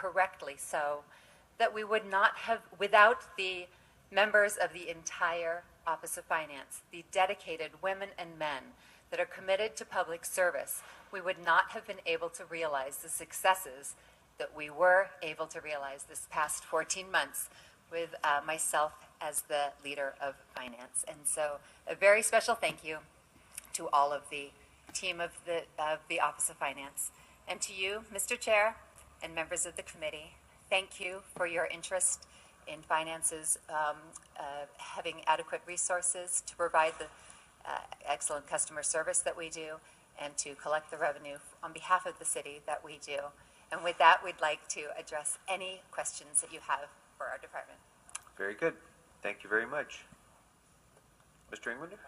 correctly so, that we would not have, without the members of the entire Office of Finance, the dedicated women and men that are committed to public service, we would not have been able to realize the successes that we were able to realize this past 14 months with myself as the leader of finance. And so a very special thank you to all of the team of the Office of Finance. And to you, Mr. Chair, and members of the committee, thank you for your interest in finances, having adequate resources to provide the excellent customer service that we do and to collect the revenue on behalf of the city that we do. And with that, we'd like to address any questions that you have for our department. Very good. Thank you very much. Mr. Englander?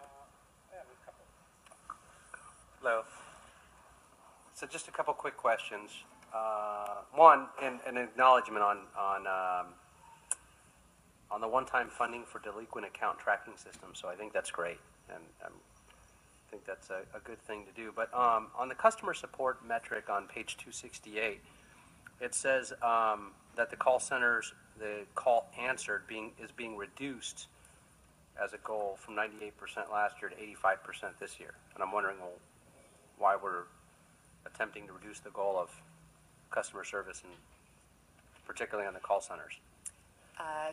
I have a couple. Hello. So just a couple quick questions. One, an acknowledgement on the one-time funding for delinquent account tracking system. So I think that's great, and I think that's a good thing to do. But on the customer support metric on page 268, it says that the call centers, the call answered is being reduced as a goal from 98% last year to 85% this year. And I'm wondering, well, why we're attempting to reduce the goal of customer service, and particularly on the call centers.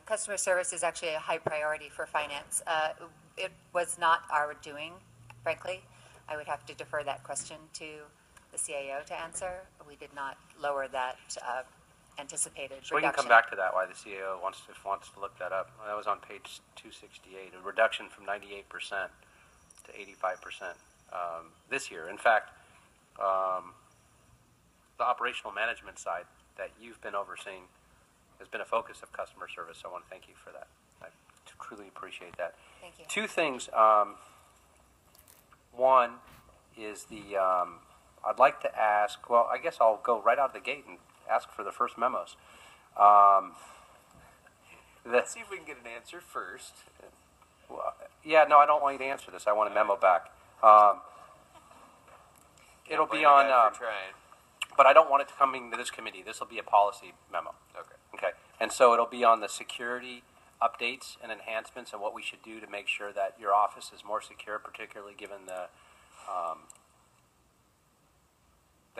Customer service is actually a high priority for finance. It was not our doing, frankly. I would have to defer that question to the CAO to answer. We did not lower that anticipated So we reduction. can come back to that, why the CAO wants to look that up. That was on page 268, a reduction from 98% to 85% this year. In fact, the operational management side that you've been overseeing has been a focus of customer service, so I want to thank you for that. I truly appreciate that. Thank you. Two things. One is I'd like to ask, well, I guess I'll go right out of the gate and ask for the first memos. Let's see if we can get an answer first. Well, yeah, no, I don't want you to answer this. I want a memo back. It'll be on, but I don't want it to come into this committee. This will be a policy memo. Okay. And so it'll be on the security updates and enhancements and what we should do to make sure that your office is more secure, particularly given the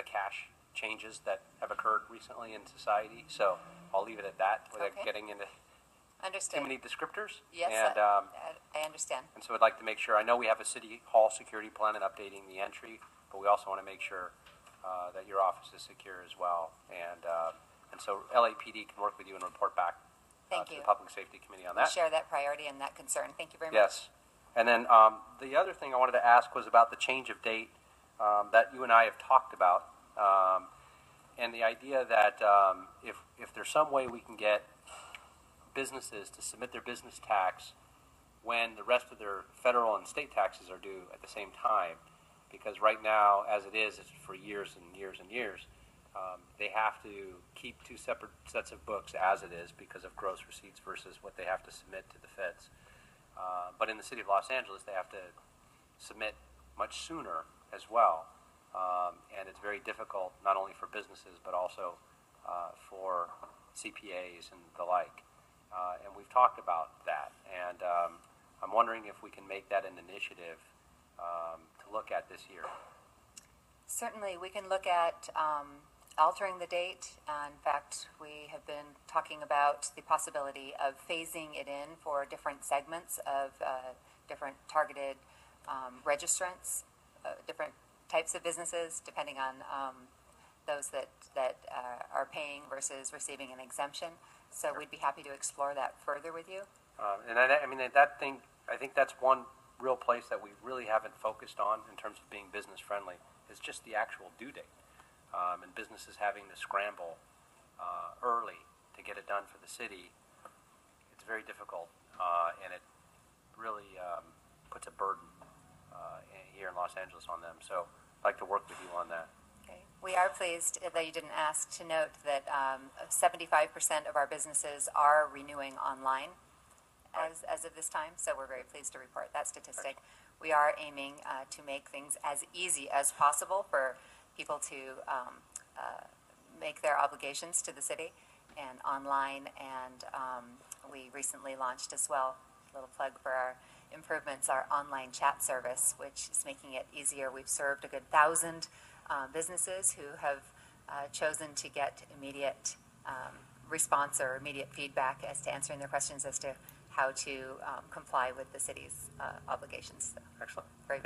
cash changes that have occurred recently in society. So I'll leave it at that without getting into Understood. too many descriptors. Yes, and, I understand. And so I'd like to make sure, I know we have a city hall security plan and updating the entry, but we also want to make sure that your office is secure as well. And so LAPD can work with you and report back Thank to you. the Public Safety Committee on that. We share that priority and that concern. Thank you very much. Yes. And then the other thing I wanted to ask was about the change of date that you and I have talked about, and the idea that if there's some way we can get businesses to submit their business tax when the rest of their federal and state taxes are due at the same time, because right now, as it is, it's for years and years and years, they have to keep two separate sets of books as it is because of gross receipts versus what they have to submit to the feds. But in the city of Los Angeles, they have to submit much sooner as well. And it's very difficult, not only for businesses, but also for CPAs and the like. And we've talked about that. And I'm wondering if we can make that an initiative to look at this year. Certainly, we can look at altering the date. In fact, we have been talking about the possibility of phasing it in for different segments of different targeted registrants, different types of businesses, depending on those that are paying versus receiving an exemption. So we'd be happy to explore that further with you. And I mean, that thing, I think that's one real place that we really haven't focused on in terms of being business friendly, is just the actual due date. And businesses having to scramble early to get it done for the city. It's very difficult, and it really puts a burden here in Los Angeles on them. So I'd like to work with you on that. Okay. We are pleased that you didn't ask to note that 75% of our businesses are renewing online as of this time, so we're very pleased to report that statistic. We are aiming to make things as easy as possible for people to make their obligations to the city and online. And we recently launched as well, a little plug for our improvements, our online chat service, which is making it easier. We've served a good 1,000 businesses who have chosen to get immediate response or immediate feedback as to answering their questions as to how to comply with the city's obligations. So, Excellent. great.